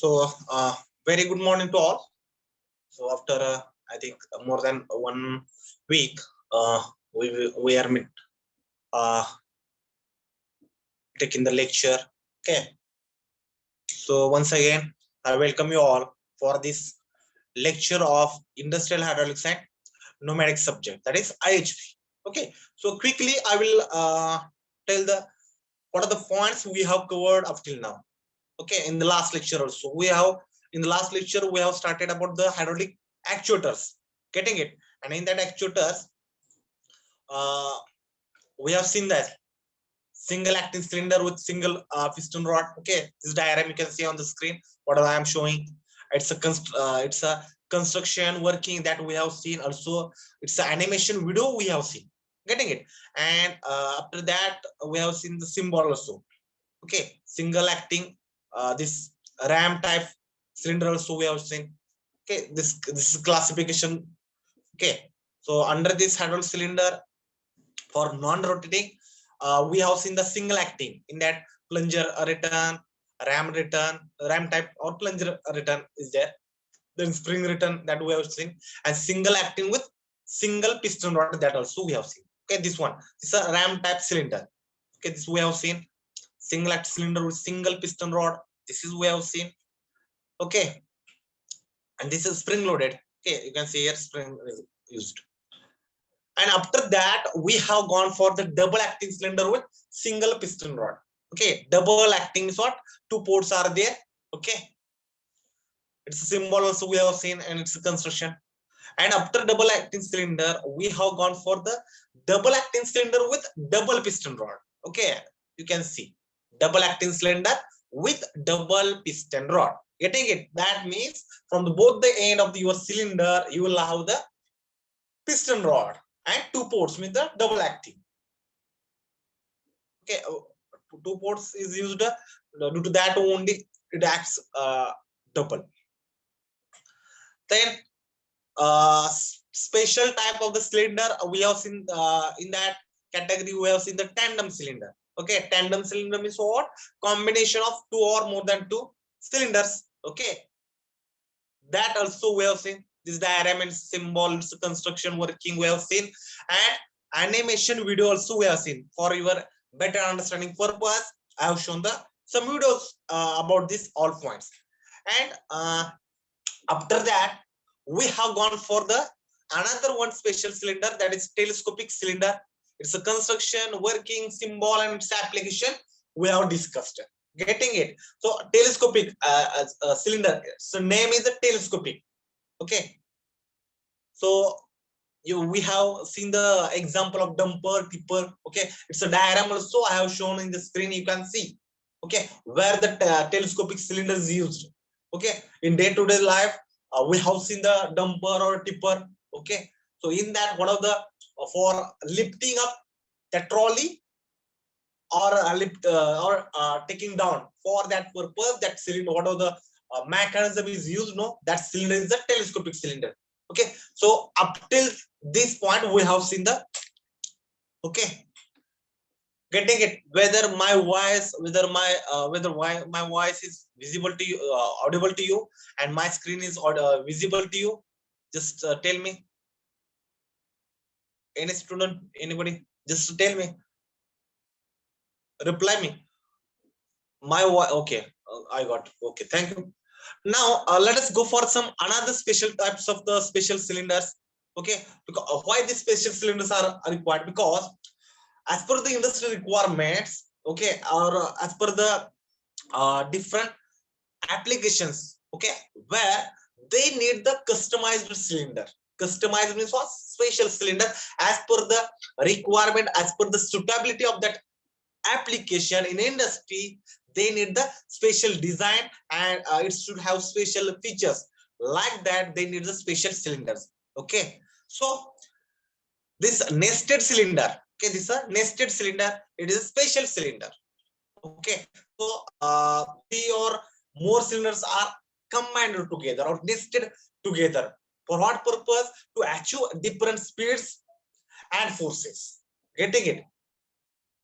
Very good morning to all. So after I think more than 1 week, we are uh, taking the lecture. Okay. So once again, I welcome you all for this lecture of Industrial Hydraulics and Pneumatic subject, that is IHP. Okay. So quickly, I will tell what are the points we have covered up till now. Okay, in the last lecture also we have started about the hydraulic actuators, getting it, and in that actuators we have seen that single acting cylinder with single piston rod. Okay, this diagram you can see on the screen what I am showing. It's a construction working that we have seen. Also it's an animation video we have seen, getting it, and after that we have seen the symbol also. Okay, single acting this ram type cylinder also we have seen. Okay, this is classification. Okay, so under this hydraulic cylinder for non-rotating, we have seen the single acting. In that plunger return, ram type or plunger return is there. Then spring return that we have seen, and single acting with single piston rod that also we have seen. Okay, this is a ram type cylinder. Okay, this we have seen. Single act cylinder with single piston rod. This is we have seen. Okay, and this is spring loaded. Okay, you can see here spring is used. And after that, we have gone for the double acting cylinder with single piston rod. Okay, double acting is what? Two ports are there. Okay, it's a symbol also we have seen, and it's a construction. And after double acting cylinder, we have gone for the double acting cylinder with double piston rod. Okay, you can see double acting cylinder with double piston rod. Getting it? That means from both the end of your cylinder, you will have the piston rod and two ports with the double acting. Okay, two ports is used due to that only it acts double. Then special type of the cylinder we have seen in that category. We have seen the tandem cylinder. Okay, tandem cylinder means what? Combination of two or more than two cylinders. Okay, that also we have seen. This diagram and symbol, it's construction working we have seen, and animation video also we have seen. For your better understanding purpose, I have shown some videos about this all points. And after that, we have gone for the another one special cylinder, that is telescopic cylinder. It's a construction working symbol and its application we have discussed. Getting it? So telescopic cylinder, so name is a telescopic. Okay, so we have seen the example of dumper, tipper. Okay, it's a diagram also I have shown in the screen, you can see. Okay, where the telescopic cylinder is used. Okay, in day-to-day life, we have seen the dumper or tipper. Okay, so in that, one of the for lifting up the trolley or taking down, for that purpose, that cylinder, what of the mechanism is used, no, that cylinder is the telescopic cylinder. Okay, so up till this point we have seen the, okay, getting it, whether my voice is visible to you, audible to you, and my screen is visible to you. Just tell me. Any student, anybody, just tell me, reply me. My voice, okay, I got, okay, thank you. Now let us go for some another special types of the special cylinders. Okay, because why these special cylinders are required? Because as per the industry requirements, okay, or as per the different applications, okay, where they need the customized cylinder. Customized means what? Special cylinder as per the requirement, as per the suitability of that application in industry. They need the special design, and it should have special features. Like that, they need the special cylinders. Okay, so this nested cylinder, okay, this is a nested cylinder. It is a special cylinder. Okay, so three or more cylinders are combined together or nested together. For what purpose? To achieve different speeds and forces. Getting it?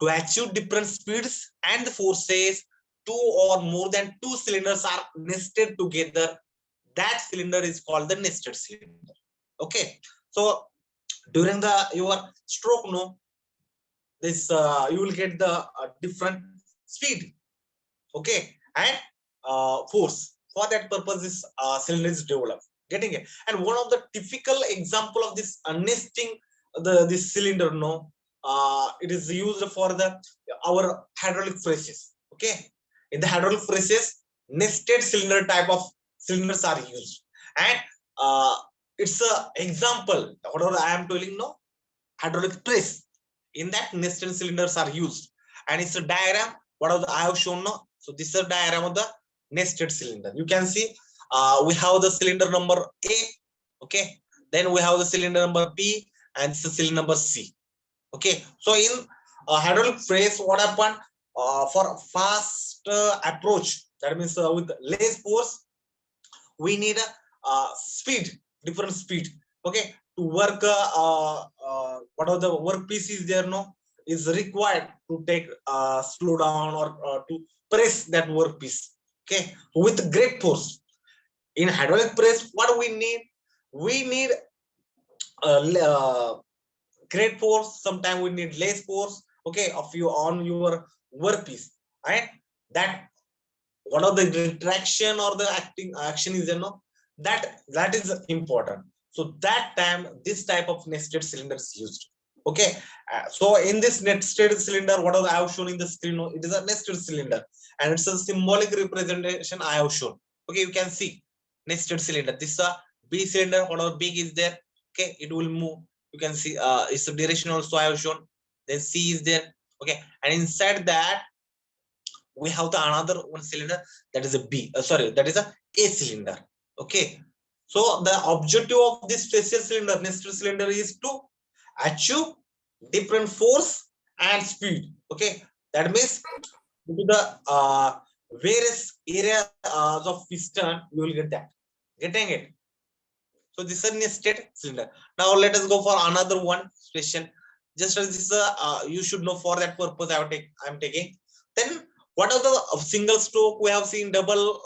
To achieve different speeds and forces, two or more than two cylinders are nested together, that cylinder is called the nested cylinder. Okay, so during the your stroke, no, this you will get the different speed, okay, and force. For that purpose, this cylinder is developed. Getting it? And one of the typical example of this nesting this cylinder, no, it is used for the our hydraulic presses. Okay, in the hydraulic presses, nested cylinder type of cylinders are used, and it's a example. Whatever I am telling, no, hydraulic press. In that, nested cylinders are used, and it's a diagram. What are the I have shown now? So this is a diagram of the nested cylinder. You can see we have the cylinder number A, okay. Then we have the cylinder number B and the cylinder number C. Okay. So in hydraulic press, what happened for fast approach? That means with less force, we need a speed, different speed. Okay, to work what are the work piece is there, no, is required to take slow down or to press that work piece, okay, with great force. In hydraulic press, what we need great force, sometimes we need less force, okay, of you on your work piece, right? That one of the retraction or the action is, you know, that is important. So that time this type of nested cylinder is used. Okay, so in this nested cylinder, what I have shown in the screen, it is a nested cylinder, and it's a symbolic representation I have shown. Okay, you can see nested cylinder. This is a B cylinder, whatever big is there, okay, it will move. You can see it's a direction also I have shown. Then C is there, okay, and inside that we have the another one cylinder, that is a B, sorry, that is a cylinder. Okay, so the objective of this special cylinder, nested cylinder, is to achieve different force and speed. Okay, that means to the various areas of piston, you will get that. Getting it? So this is a nested cylinder. Now let us go for another one special. Just as this, you should know, for that purpose I am taking. Then what are the single stroke? We have seen double,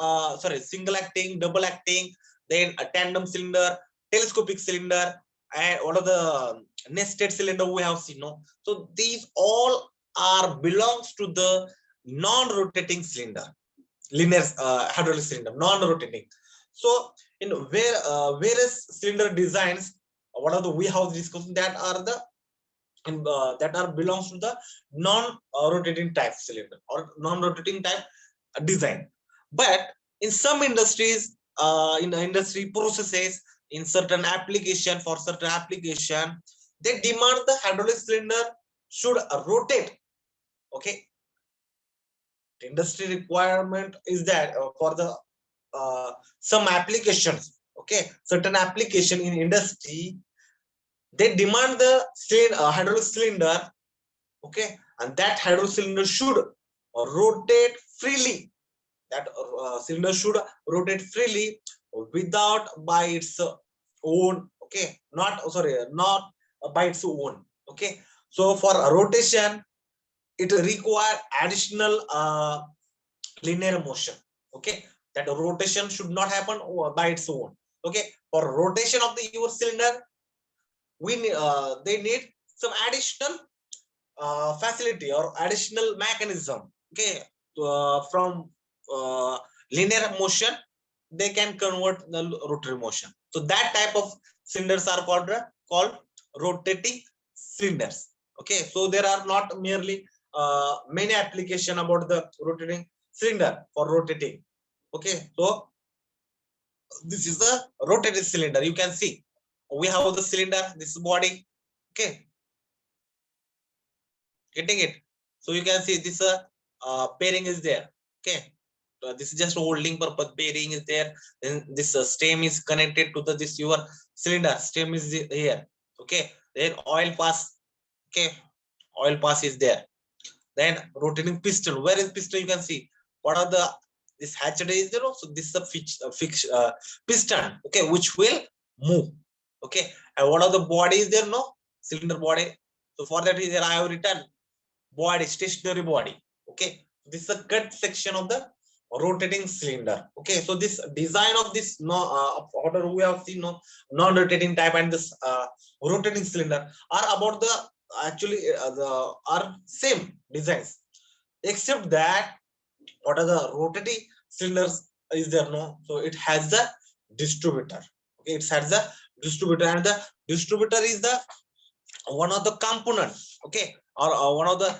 single acting, double acting, then a tandem cylinder, telescopic cylinder, and what are the nested cylinder we have seen? No, so these all are belongs to the non-rotating cylinder, linear hydraulic cylinder, non-rotating. So in various cylinder designs, what are the we have discussed, that are the that are belongs to the non-rotating type cylinder or non-rotating type design. But in some industries, in the industry processes, in certain application, for certain application, they demand the hydraulic cylinder should rotate. Okay, industry requirement is that for the some applications, okay, certain application in industry, they demand the hydraulic cylinder, okay, and that hydraulic cylinder should rotate freely. That cylinder should rotate freely without by its own, okay, not by its own. Okay, so for rotation, it require additional linear motion. Okay, that rotation should not happen by its own. Okay, for rotation of the your cylinder, they need some additional facility or additional mechanism. Okay, from linear motion, they can convert the rotary motion. So that type of cylinders are called rotating cylinders. Okay, so there are not merely many application about the rotating cylinder for rotating. Okay, so this is the rotating cylinder. You can see we have the cylinder, this body. Okay, getting it? So you can see this pairing is there. Okay, this is just holding purpose. Bearing is there. Then this stem is connected to the this your cylinder. Stem is here. Okay. Then oil pass. Okay. Oil pass is there. Then rotating piston. Where is piston? You can see. What are the this hatchet is there? So this is a fixed piston. Okay, which will move. Okay. And what are the body is there? No cylinder body. So for that is there I have written body, stationary body. Okay. This is a cut section of the rotating cylinder. Okay, so this design of this order we have seen non-rotating type and this rotating cylinder are about the actually the are same designs, except that what are the rotating cylinders is there no, so it has the distributor. Okay, it has the distributor, and the distributor is the one of the components, okay, or one of the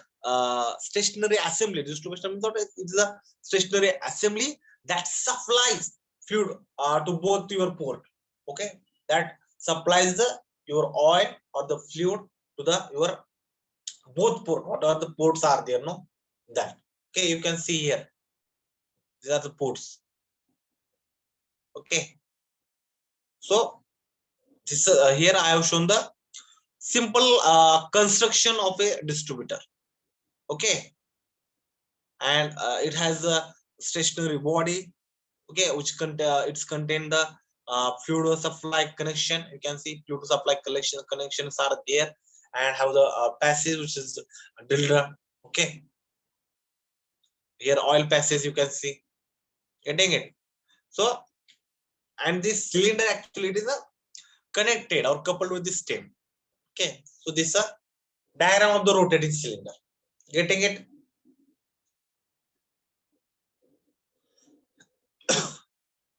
stationary assembly. Distribution means it is a stationary assembly that supplies fluid to both your port, okay, that supplies the your oil or the fluid to the your both port. What are the ports are there no, that, okay, you can see here, these are the ports. Okay, so this here I have shown the simple construction of a distributor. Okay, and it has a stationary body, okay, which it's contain the fluid supply connection. You can see fluid supply connections are there, and have the passage which is drilled. Okay, here oil passage you can see, getting it. So, and this cylinder actually it is a connected or coupled with the stem. Okay, so this is a diagram of the rotating cylinder, getting it.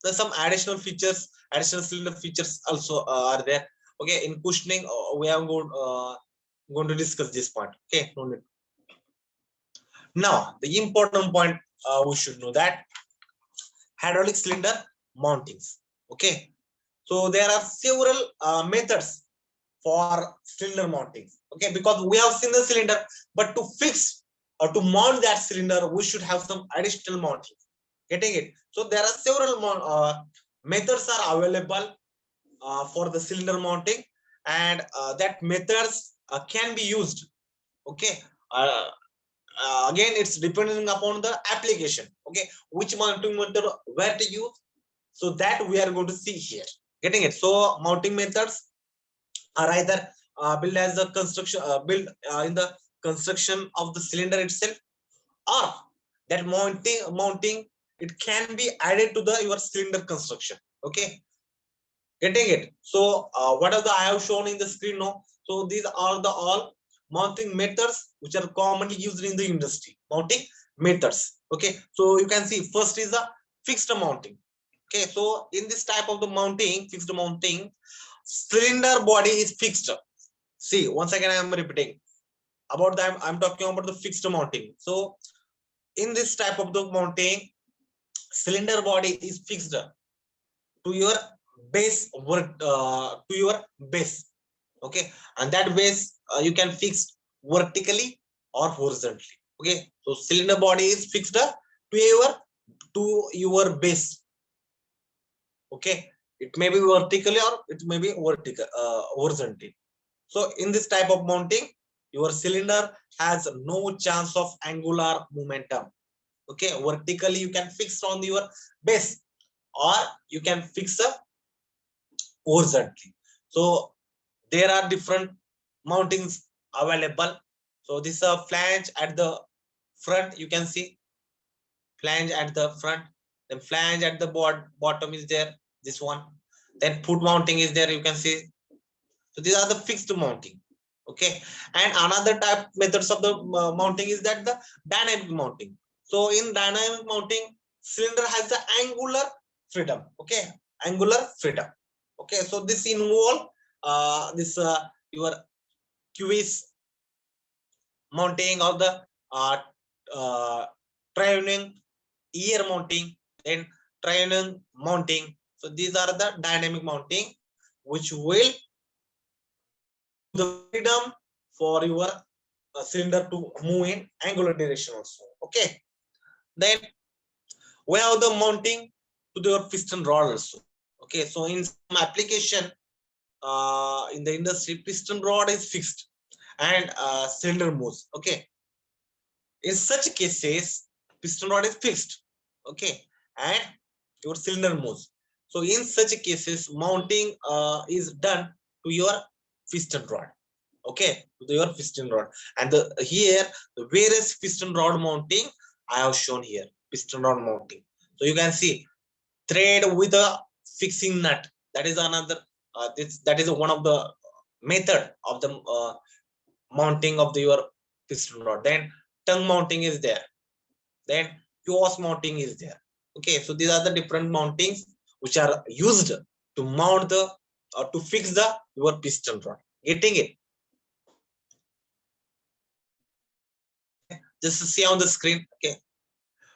There's some additional cylinder features also are there. Okay, in cushioning we are going to discuss this point. Okay, no need. Now the important point we should know that hydraulic cylinder mountings. Okay, so there are several methods for cylinder mounting. Okay, because we have seen the cylinder, but to fix or to mount that cylinder we should have some additional mounting, getting it. So there are several methods are available for the cylinder mounting, and that methods can be used. Okay, uh, again it's depending upon the application. Okay, which mounting method where to use, so that we are going to see here, getting it. So mounting methods are either built as a construction built in the construction of the cylinder itself, or that mounting it can be added to the your cylinder construction. Okay, getting it. So what are the I have shown in the screen now. So these are the all mounting methods which are commonly used in the industry. Mounting methods. Okay, so you can see first is a fixed mounting. Okay, so in this type of the mounting, fixed mounting, cylinder body is fixed. See, once again I am repeating about that. I'm talking about the fixed mounting. So in this type of the mounting, cylinder body is fixed to your base work to your base. Okay, and that base you can fix vertically or horizontally. Okay, so cylinder body is fixed to your base. Okay, it may be vertically or it may be vertical horizontally. So in this type of mounting, your cylinder has no chance of angular momentum. Okay, vertically you can fix on your base, or you can fix a horizontally. So there are different mountings available. So this is a flange at the front, you can see flange at the front, then flange at the bottom is there, this one, then foot mounting is there, you can see. So these are the fixed mounting. Okay, and another type methods of the mounting is that the dynamic mounting. So in dynamic mounting, cylinder has the angular freedom. Okay, angular freedom. Okay, so this involve this your quiz mounting of the triangle ear mounting, then triangle mounting. So these are the dynamic mounting which will the freedom for your cylinder to move in angular direction also. Okay, then we have the mounting to the piston rod also. Okay, so in some application in the industry, piston rod is fixed and cylinder moves. Okay, in such cases piston rod is fixed, okay, and your cylinder moves. So in such cases mounting is done to your piston rod. Okay, to your piston rod. And here the various piston rod mounting I have shown here, piston rod mounting. So you can see thread with a fixing nut. That is another. That is one of the method of the mounting of your piston rod. Then tongue mounting is there. Then cross mounting is there. Okay, so these are the different mountings which are used to mount the to fix the your piston rod. Getting it? Just see on the screen. Okay,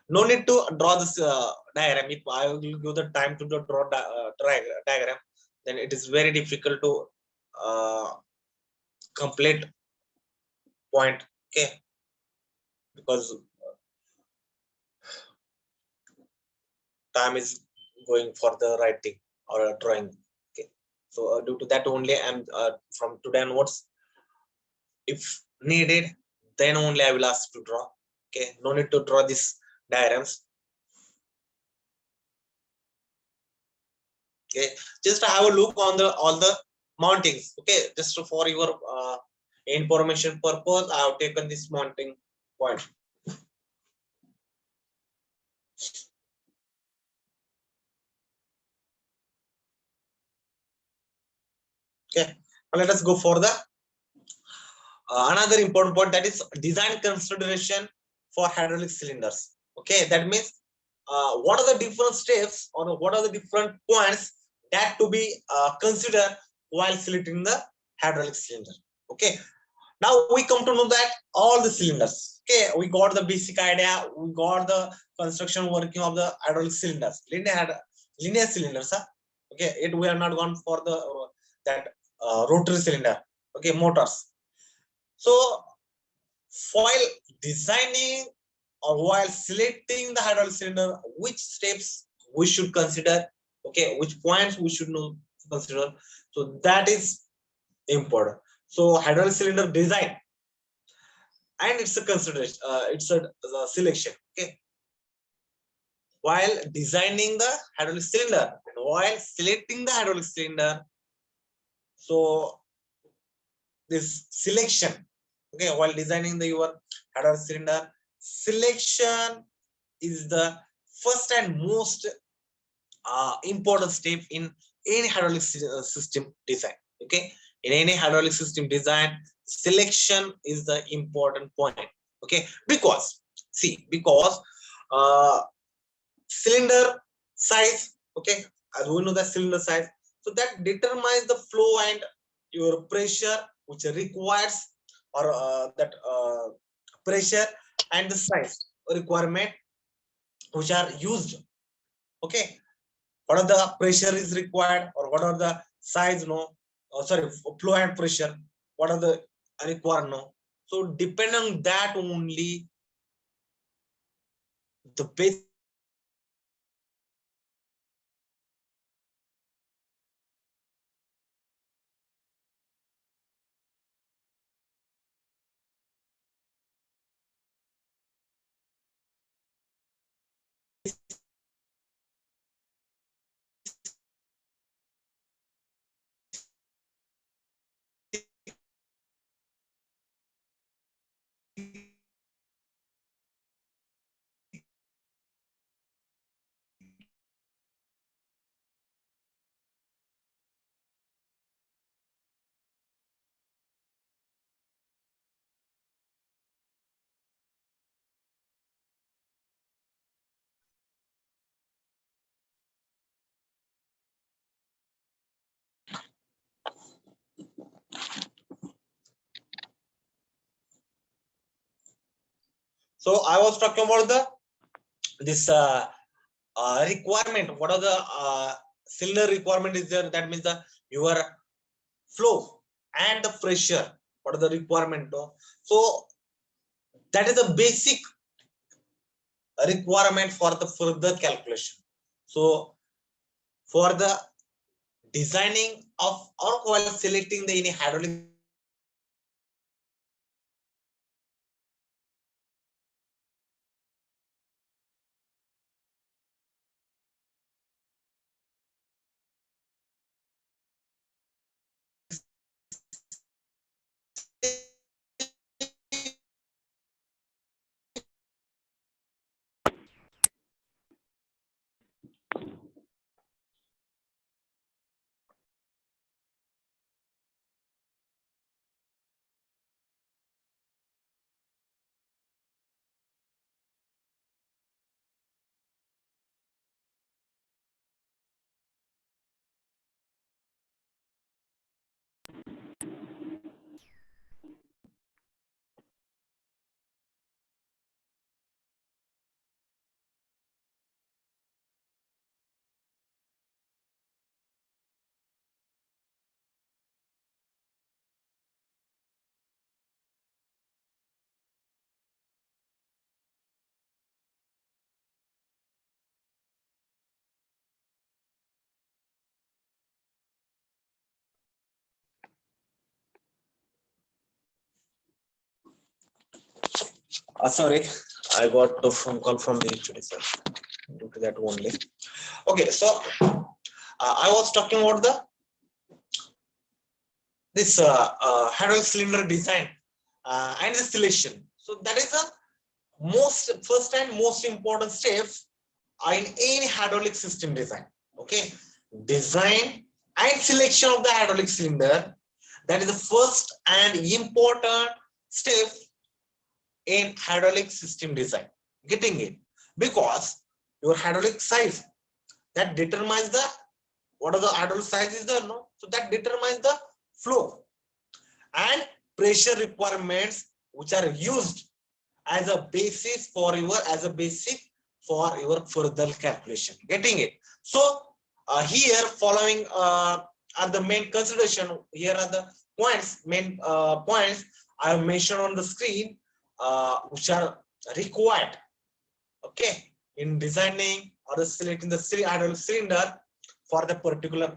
no need to draw this diagram. If I will give the time to draw diagram, then it is very difficult to uh, complete point. Okay, because time is going for the writing or drawing. Okay, so due to that only I'm from today onwards, if needed, then only I will ask to draw. Okay, no need to draw these diagrams. Okay, just have a look on the all the mountings. Okay, just for your information purpose, I have taken this mounting point. Okay, now let us go for the another important point, that is design consideration for hydraulic cylinders. Okay, that means what are the different steps or what are the different points that to be considered while selecting the hydraulic cylinder. Okay, now we come to know that all the cylinders. Okay, we got the basic idea, we got the construction working of the hydraulic cylinders, linear cylinders. Huh? Okay, it we are not gone for the that rotary cylinder. Okay, motors. So while designing or while selecting the hydraulic cylinder, which steps we should consider? Okay, which points we should know consider? So that is important. So hydraulic cylinder design and it's a consideration. It's a selection. Okay, while designing the hydraulic cylinder and while selecting the hydraulic cylinder, so this selection. Okay, while designing the your hydraulic cylinder, selection is the first and most important step in any hydraulic system design. Okay, in any hydraulic system design, selection is the important point. Okay, because see, because uh, cylinder size. Okay, as we know the cylinder size, so that determines the flow and your pressure which requires or that pressure and the size requirement which are used. Okay, what are the pressure is required or what are the size, no, sorry, flow and pressure, what are the required, no. So depending on that only the base so I was talking about the this requirement, what are the cylinder requirement is there, that means the your flow and the pressure, what are the requirement, no? So that is a basic requirement for the further calculation. So for the designing of or while selecting the any hydraulic Sorry, I got a phone call from the HOD, sir. Due to that only. Okay, so I was talking about this hydraulic cylinder design and installation. So that is the first and most important step in any hydraulic system design. Okay, design and selection of the hydraulic cylinder. That is the first and important step in hydraulic system design. Getting it? Because your hydraulic size that determines the what are the hydraulic size is there, no? So that determines the flow and pressure requirements which are used as a basis for your further calculation. Getting it? So here following are the main consideration. Here are the main points I have mentioned on the screen, which are required. Okay, in designing or selecting the hydraulic cylinder for the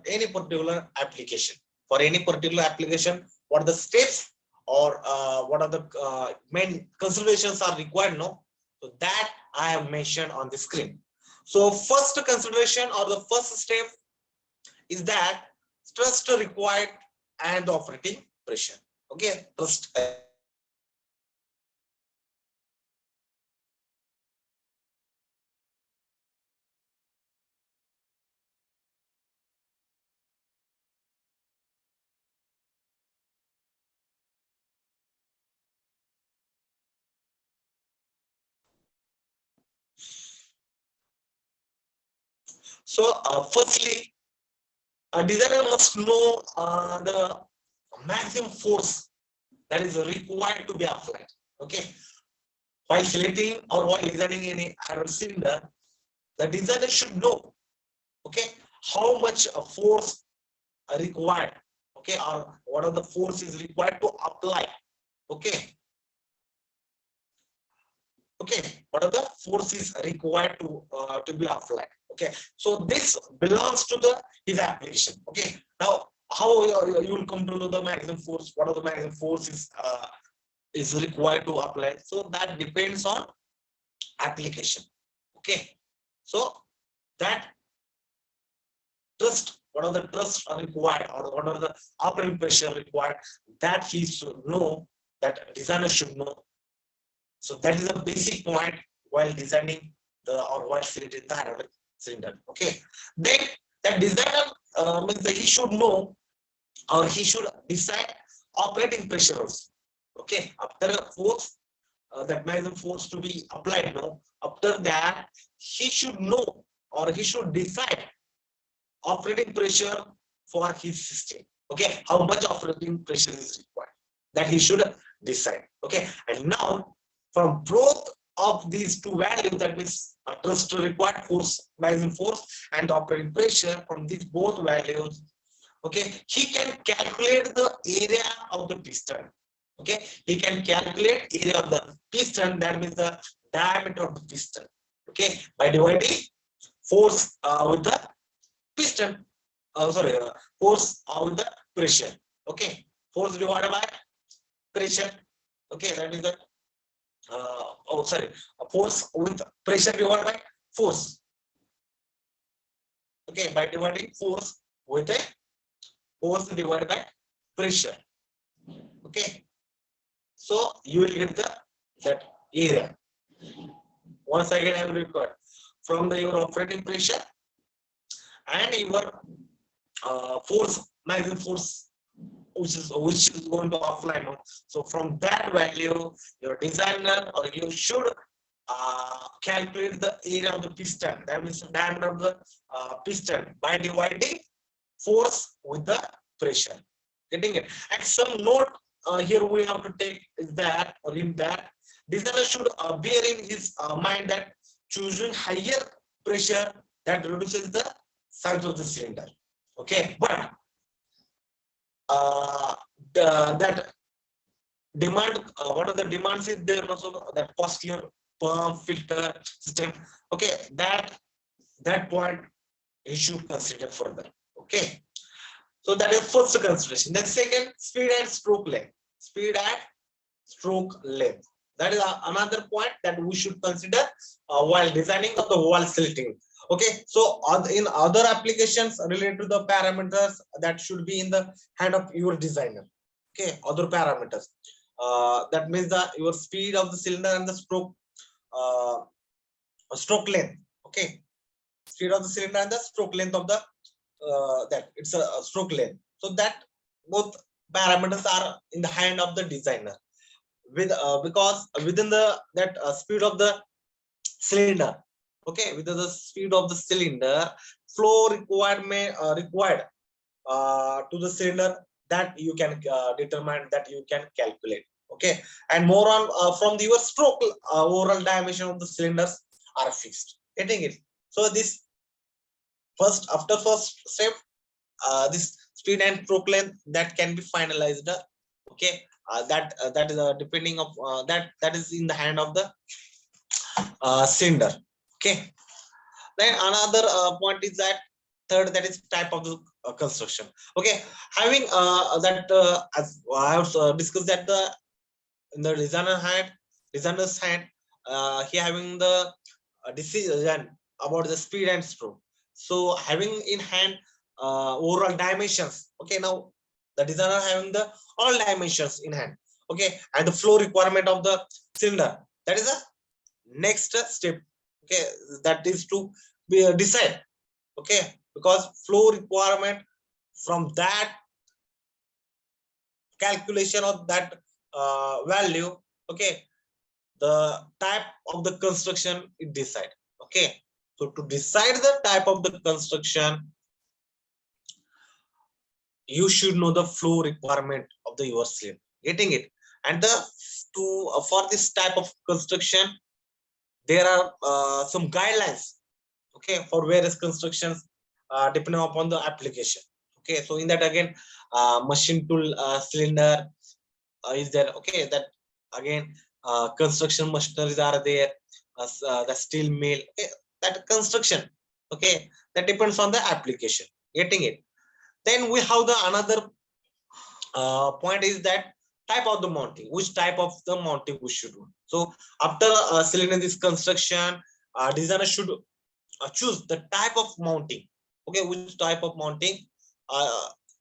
any particular application. For any particular application, what are the steps or what are the main considerations are required? No, so that I have mentioned on the screen. So first consideration or the first step is that thrust required and the operating pressure. Okay, thrust. So firstly, a designer must know the maximum force that is required to be applied. Okay, while selecting or while designing any hydraulic cylinder, the designer should know, okay, how much force required, okay, or what are the forces required to apply. Okay, what are the forces required to be applied. Okay, so this belongs to his application. Okay, now how you will come to know the maximum force, what are the maximum forces is required to apply. So that depends on application. Okay, so that thrust, what are the thrusts are required or what are the operating pressure required, that he should know, that designer should know. So that is a basic point while designing while selecting the hydraulic cylinder. Okay, then that designer means that he should know or he should decide operating pressure also. Okay, after a force, that maximum force to be applied, no, after that he should know or he should decide operating pressure for his system. Okay, how much operating pressure is required, that he should decide. Okay, and now from both of these two values, that means thrust required force, maximum force, and operating pressure, from these both values, okay, he can calculate the area of the piston. Okay, he can calculate area of the piston, that means the diameter of the piston. Okay, by dividing force with the piston, force with the pressure. Okay, force divided by pressure. Okay, that is the force with pressure divided by force. Okay, by dividing force with a force divided by pressure. Okay, so you will get that area. Once again, I will record from your operating pressure and your force, maximum force, which is going to apply. No? So from that value, your designer or you should calculate the area of the piston. That means the diameter of the piston by dividing force with the pressure. Getting it? And some note here we have to take is that, or in that, designer should bear in his mind that choosing higher pressure that reduces the size of the cylinder. Okay, but that demand, what are the demands is there also, that costlier pump filter system. Okay, that point you should consider further. Okay, so that is first consideration. Then second, speed and stroke length. Speed and stroke length. That is another point that we should consider while designing of the wall slitting. Okay, so in other applications related to the parameters, that should be in the hand of your designer. Okay, other parameters. That means the your speed of the cylinder and the uh, stroke length. Okay, speed of the cylinder and the stroke length of the that it's a stroke length. So that both parameters are in the hand of the designer. With because within the that speed of the cylinder, okay, within the speed of the cylinder, flow required to the cylinder, that you can determine, that you can calculate. Okay, and more on from the your stroke overall dimension of the cylinders are fixed. Getting it? So this after first step, this speed and stroke length that can be finalized. Okay, that is depending of that is in the hand of the cylinder. Okay, then another point is that third, that is type of the construction. Okay, having that as I have discussed that the in the designer's hand, he having the decision about the speed and stroke. So having in hand overall dimensions. Okay, now the designer having the all dimensions in hand. Okay, and the flow requirement of the cylinder. That is a next step. Okay, that is to be decide. Okay, because flow requirement from that calculation of that value. Okay, the type of the construction it decide. Okay, so to decide the type of the construction, you should know the flow requirement of the your slab. Getting it? And the to for this type of construction, there are some guidelines. Okay, for various constructions depending upon the application. Okay, so in that again, machine tool cylinder is there. Okay, that again construction machineries are there, the steel mill. Okay, that construction. Okay, that depends on the application. Getting it? Then we have the another point is that type of the mounting, which type of the mounting we should do. So after selecting this construction, designer should choose the type of mounting. Okay, which type of mounting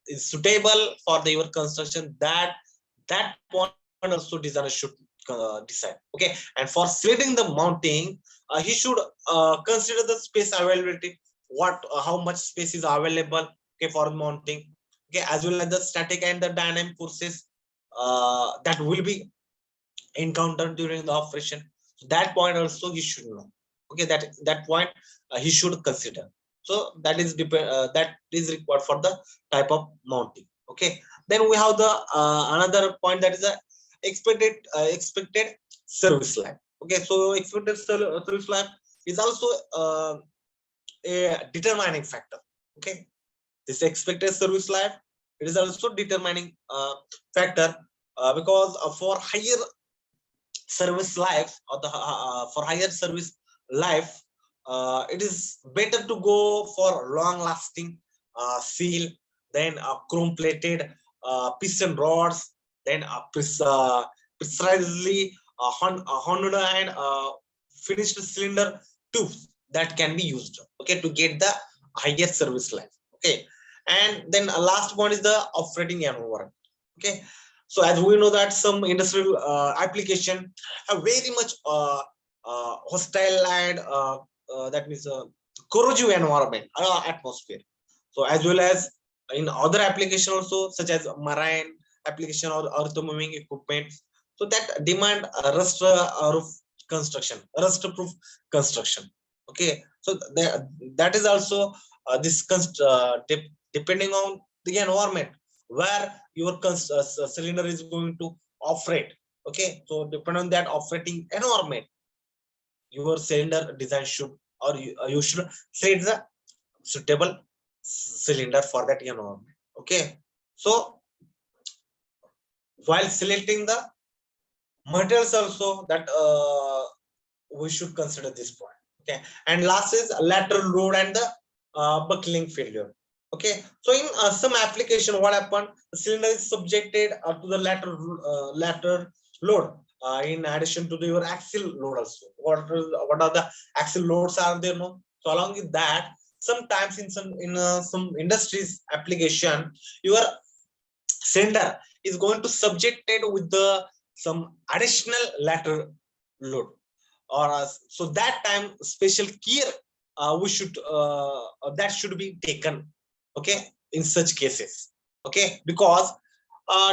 is suitable for the your construction. That point also designer should decide. Okay, and for selecting the mounting, he should consider the space availability. What how much space is available, okay, for mounting. Okay, as well as the static and the dynamic forces that will be encountered during the operation. So that point also he should know. Okay, that point he should consider. So that is that is required for the type of mounting. Okay, then we have the another point, that is a expected service life. Okay, so expected service life is also a determining factor. Okay, this expected service life, it is also determining factor because for higher service life, or the for higher service life, it is better to go for long lasting seal, then chrome plated piston rods, then precisely honored and finished cylinder tubes that can be used. Okay, to get the highest service life. Okay, and then last one is the operating environment. Okay, so as we know that some industrial application have very much hostile and that means corrosive environment, atmosphere. So as well as in other application also, such as marine application or earth moving equipment, so that demand rust roof construction, rust proof construction. Okay, so that is also this depending on the environment where your cylinder is going to operate. Okay, so depending on that operating environment, your cylinder design should, or you should select the suitable cylinder for that environment. Okay, so while selecting the materials also, that we should consider this point. Okay, and last is lateral load and the buckling failure. Okay, so in some application, what happened, the cylinder is subjected to the lateral load in addition to your axle load also. What are the axle loads are there? No. So along with that, sometimes in some industries application, your cylinder is going to subjected with the some additional lateral load, or so that time special care we should that should be taken, okay, in such cases, okay, because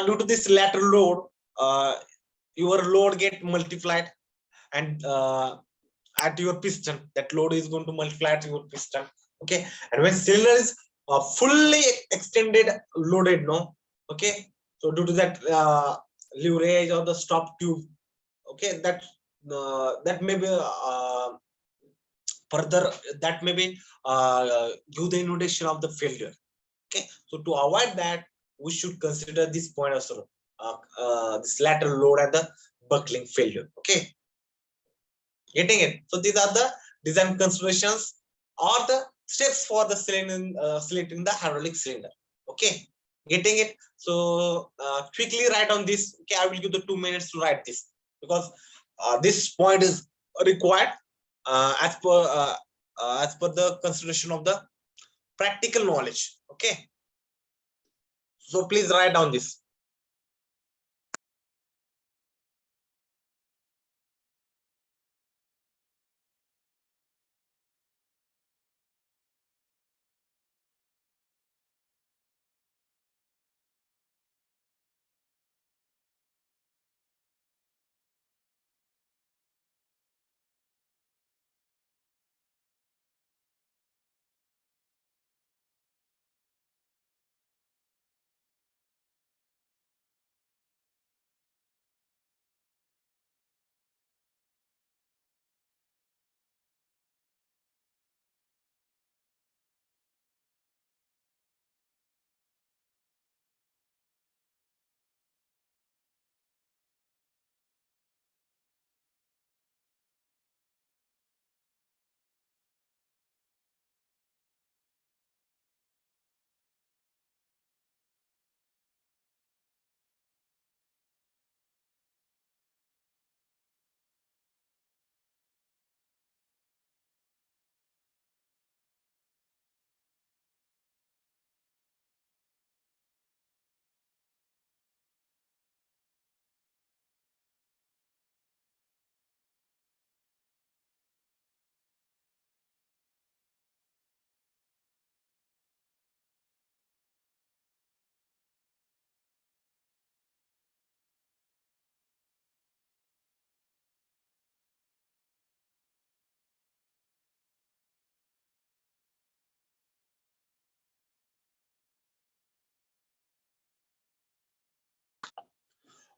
due to this lateral load, your load get multiplied, and at your piston that load is going to multiply at your piston, okay, and when cylinder is fully extended loaded, no, okay, so due to that leverage or the stop tube, okay, that may be further, that may be give the indication of the failure, okay. So to avoid that, we should consider this point also, this lateral load and the buckling failure, okay. Getting it? So these are the design considerations or the steps for the selecting the hydraulic cylinder, okay. Getting it? So quickly write on this, okay. I will give the 2 minutes to write this, because this point is required as per the consideration of the practical knowledge, okay. So please write down this.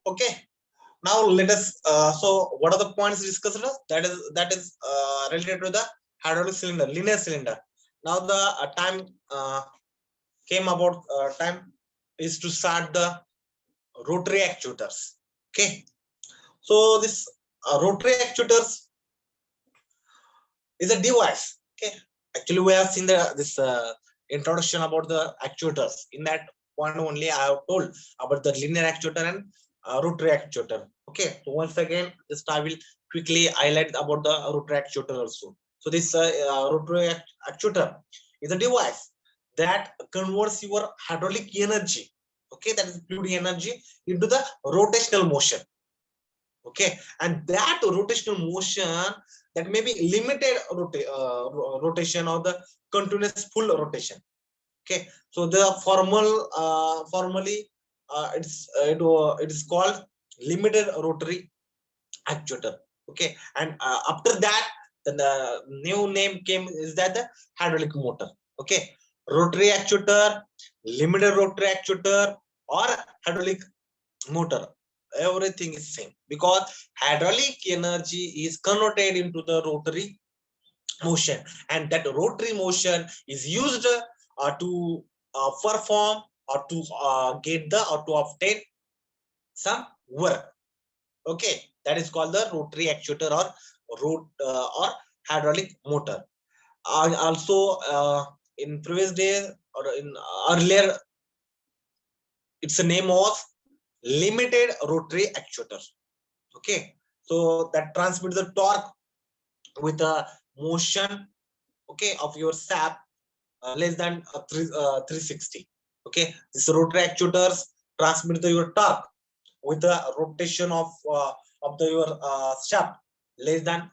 Okay, now let us so what are the points discussed? That is related to the hydraulic cylinder, linear cylinder. Now the time came about, time is to start the rotary actuators, okay. So this rotary actuators is a device, okay. Actually we have seen the this introduction about the actuators. In that one only I have told about the linear actuator and rotary actuator, okay. So once again, just I will quickly highlight about the rotary actuator also. So this rotary actuator is a device that converts your hydraulic energy, okay, that is fluid energy, into the rotational motion, okay. And that rotational motion, that may be limited rotation or the continuous full rotation, okay. So the formally it is called limited rotary actuator, okay. And after that, the new name came is that the hydraulic motor, okay. Rotary actuator, limited rotary actuator, or hydraulic motor, everything is same, because hydraulic energy is converted into the rotary motion, and that rotary motion is used to perform or to get the or to obtain some work, okay. That is called the rotary actuator or or hydraulic motor. Also in previous days or in earlier, it's a name of limited rotary actuator, Okay, so that transmits the torque with a motion, okay, of your sap less than 360. Okay, this rotary actuators transmit your torque with a rotation of your shaft less than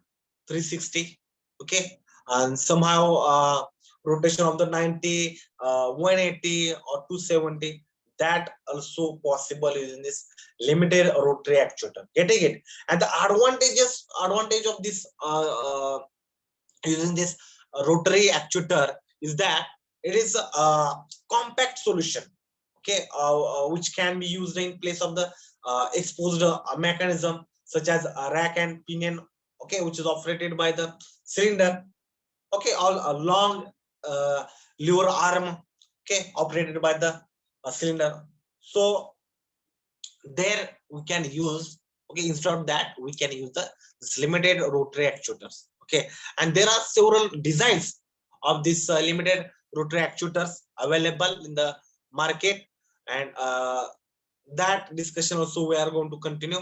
360. Okay, and somehow rotation of the 90, 180 or 270, that also possible using this limited rotary actuator. Getting it? And the advantage of this using this rotary actuator is that it is a compact solution, okay, which can be used in place of the exposed mechanism such as a rack and pinion, okay, which is operated by the cylinder, okay, all a long uh, lever arm, okay, operated by the cylinder. So there we can use, okay, instead of that we can use the this limited rotary actuators. Okay, and there are several designs of this limited rotary actuators available in the market, and that discussion also we are going to continue.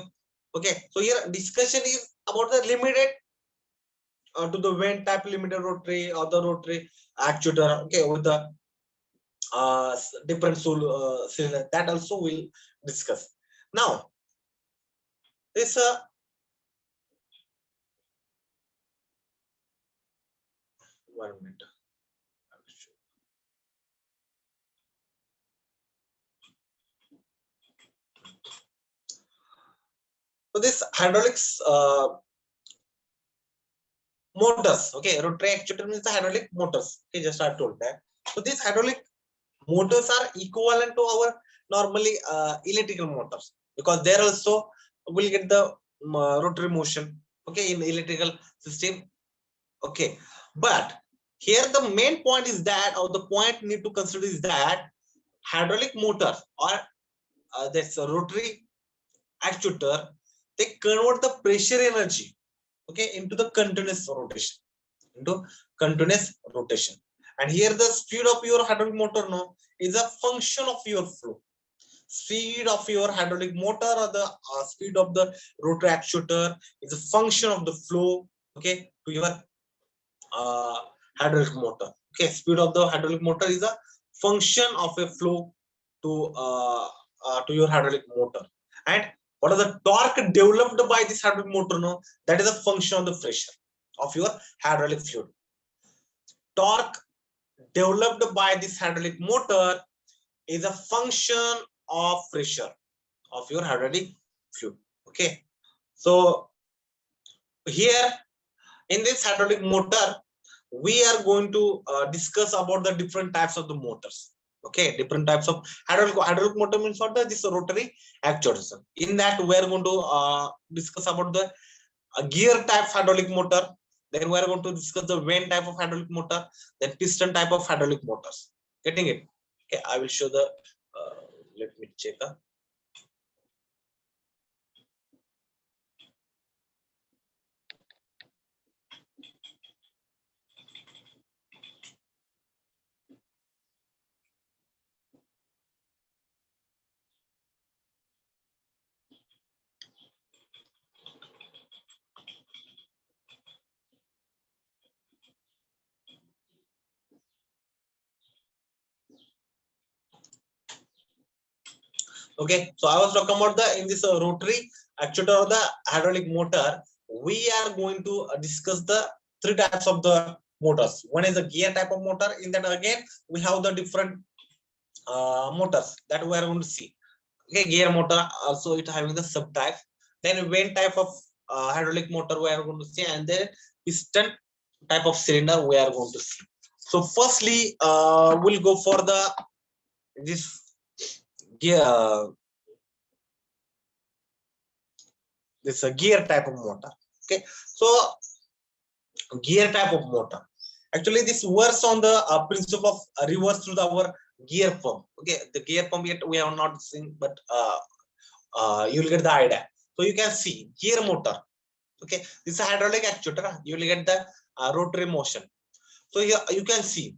Okay, so here discussion is about the limited to the vent type limited rotary or the rotary actuator, okay, with the different cylinder, that also we'll discuss. Now this one minute. So this hydraulics motors, okay, rotary actuator means the hydraulic motors. Okay, just I told that. So these hydraulic motors are equivalent to our normally electrical motors, because there also will get the rotary motion, okay, in electrical system. Okay, but here the main point is that, or the point need to consider is that hydraulic motor or this rotary actuator, they convert the pressure energy, okay, into the continuous rotation. And here the speed of your hydraulic motor no is a function of your flow. Speed of your hydraulic motor or the speed of the rotor actuator is a function of the flow, okay, to your uh, hydraulic motor. Okay, speed of the hydraulic motor is a function of a flow to your hydraulic motor. And what are the torque developed by this hydraulic motor? No, that is a function of the pressure of your hydraulic fluid. Torque developed by this hydraulic motor is a function of pressure of your hydraulic fluid. Okay, so here in this hydraulic motor we are going to discuss about the different types of the motors. Okay, different types of hydraulic motor means what? This rotary actuators. In that we are going to discuss about the gear type hydraulic motor. Then we are going to discuss the vane type of hydraulic motor, then piston type of hydraulic motors. Getting it? Okay, I will show the. Let me check. Okay, so I was talking about the in this rotary actuator or the hydraulic motor. We are going to discuss the three types of the motors. One is the gear type of motor. In that again, we have the different motors that we are going to see. Okay, gear motor also it having the subtype. Then vane type of hydraulic motor we are going to see, and then piston type of cylinder we are going to see. So firstly, we'll go for the this gear this a gear type of motor. Okay, so gear type of motor, actually this works on the principle of reverse through our gear pump. Okay, the gear pump yet we have not seen, but you'll get the idea. So you can see gear motor. Okay, this is a hydraulic actuator. You will get the rotary motion. So here you can see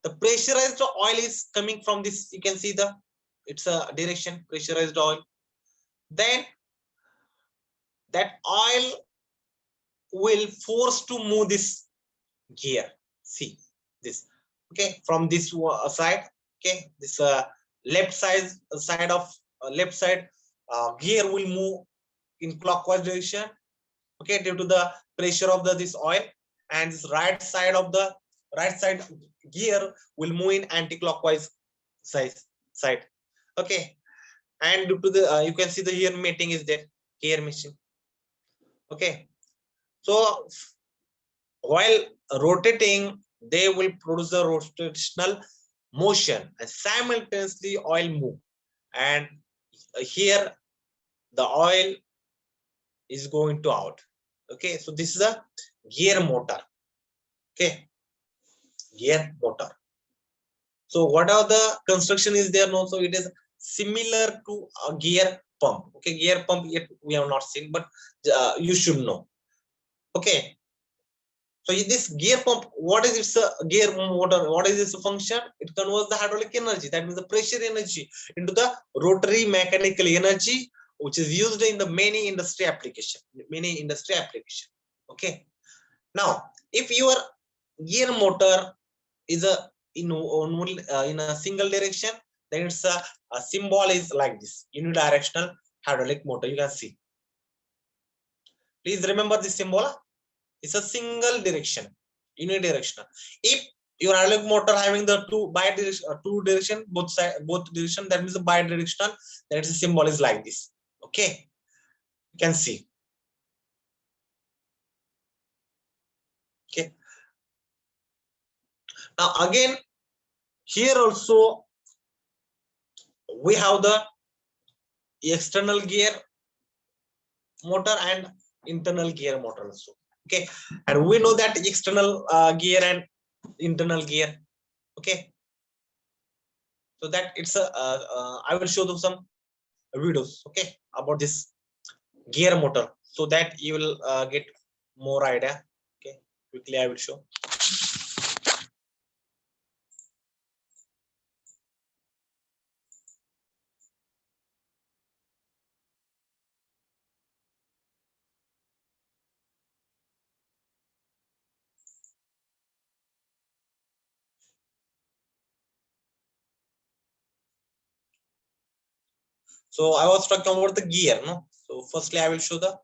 the pressurized oil is coming from this. You can see the it's a direction pressurized oil. Then that oil will force to move this gear. See this, okay, from this side, okay, this left side of left side gear will move in clockwise direction, okay, due to the pressure of this oil, and this right side gear will move in anti-clockwise side, okay, and due to the you can see the here mating is there, gear machine, okay. So while rotating, they will produce the rotational motion and simultaneously oil move, and here the oil is going to out, okay. So this is a gear motor, okay, gear motor. So what are the construction is there now? So it is similar to a gear pump, okay. Gear pump yet we have not seen, but you should know, okay. So this gear pump, what is its gear motor? What is its function? It converts the hydraulic energy, that means the pressure energy, into the rotary mechanical energy, which is used in the many industry application. Okay. Now, if your gear motor is in a single direction, then it's a symbol is like this: unidirectional hydraulic motor. You can see. Please remember this symbol. It's a single direction, unidirectional. If your hydraulic motor having the two direction, both direction, that means the bidirectional. Then its symbol is like this. Okay, you can see. Okay. Now again, here also we have the external gear motor and internal gear motor also. Okay, and we know that external gear and internal gear. Okay, so that it's a I will show them some videos, okay, about this gear motor, so that you will get more idea. Okay, quickly I will show. So I was talking about the gear, no? So firstly I will show the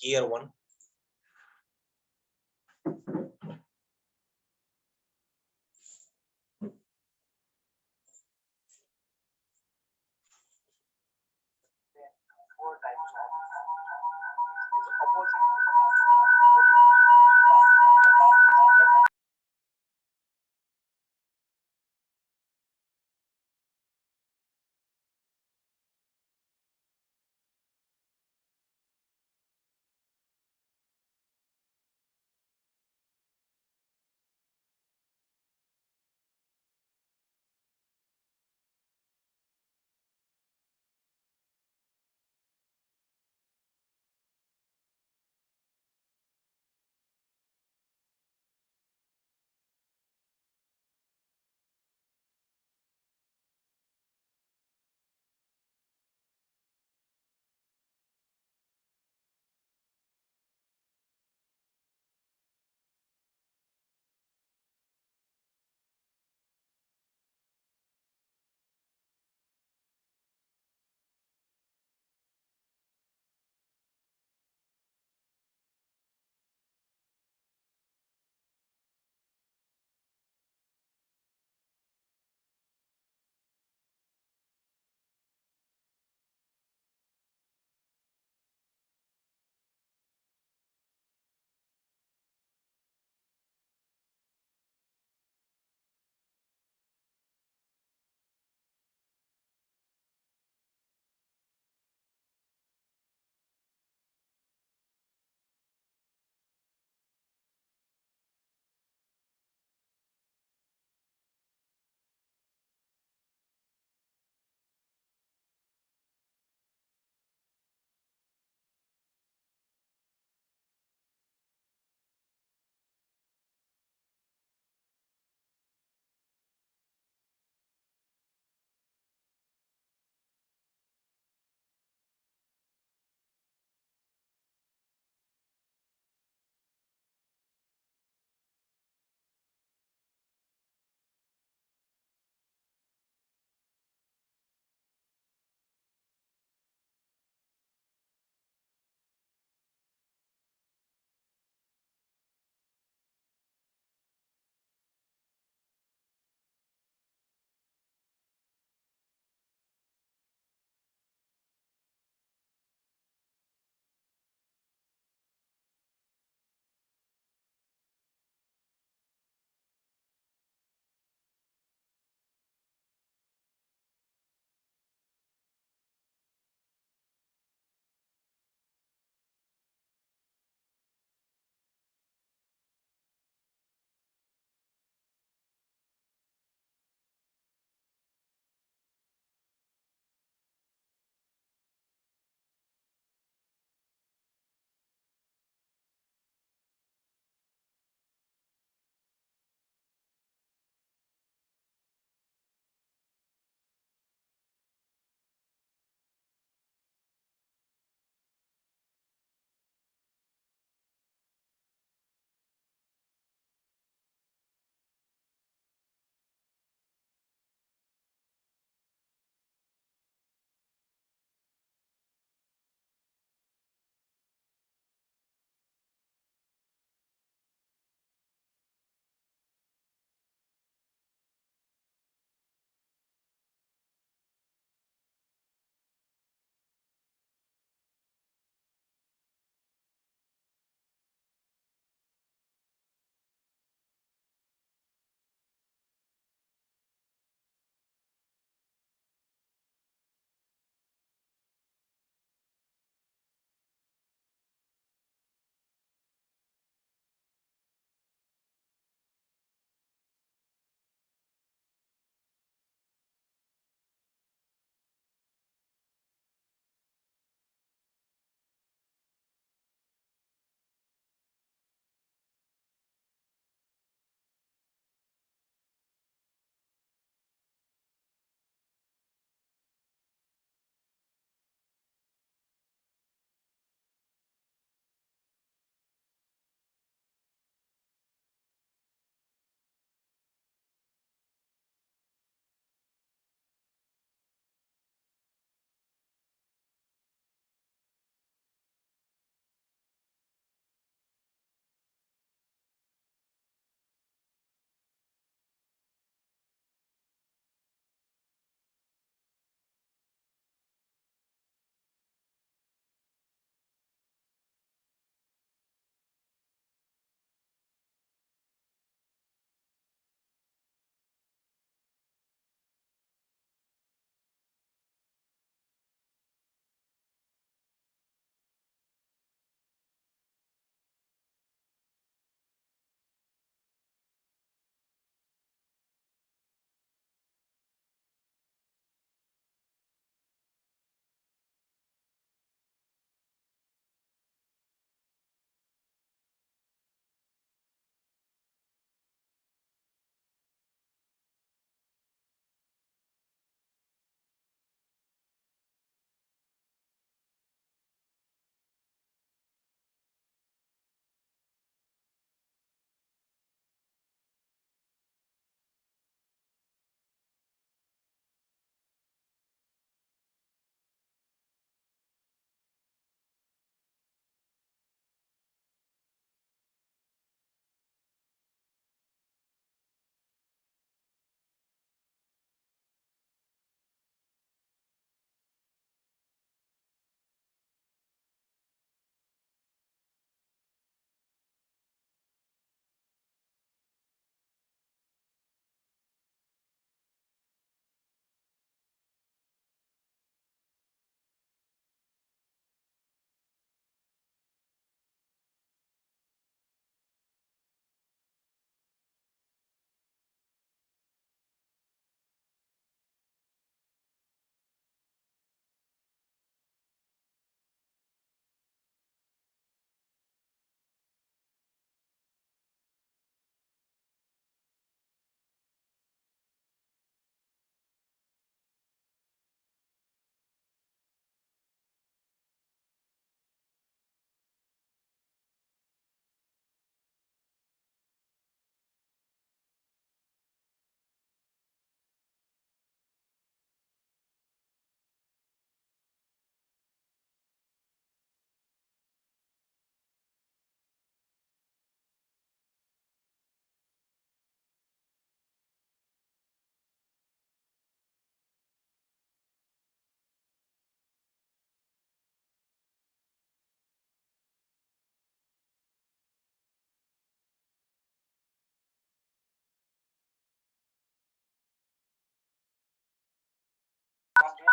gear one.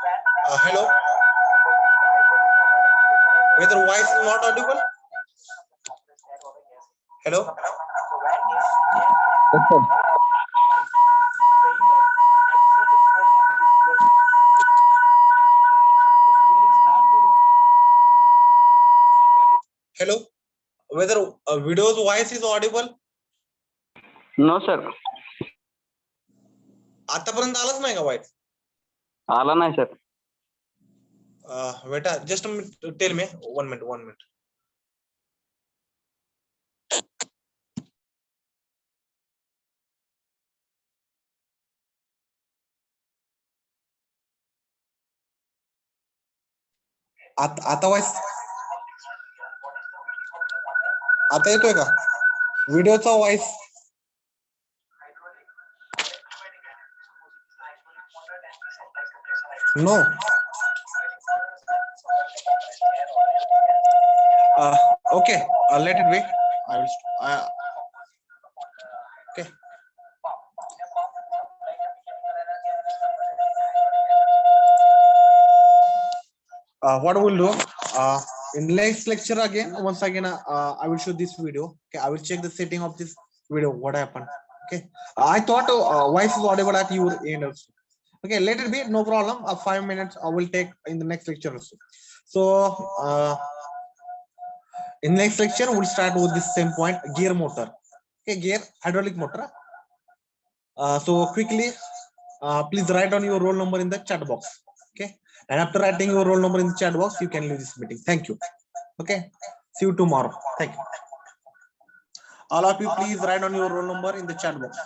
Hello. Whether voice is not audible. Hello. Yes, sir. Hello. Whether video's voice is audible. No, sir. आतापर्यंत आलाच नाही का voice? आला नाही sir. Wait, just a minute, tell me. 1 minute, 1 minute. आता voice आता येतोय का? व्हिडिओचा voice no. Okay, let it be. I will. Okay. What we'll do in next lecture again, once again, I will show this video. Okay, I will check the setting of this video. What happened? Okay, I thought voice is audible at your end also. Okay, let it be, no problem. 5 minutes I will take in the next lecture also. So in next lecture we'll start with this same point, gear motor. Okay, gear hydraulic motor. So quickly, please write on your roll number in the chat box. Okay, and after writing your roll number in the chat box, you can leave this meeting. Thank you. Okay, see you tomorrow. Thank you. All of you, please write on your roll number in the chat box.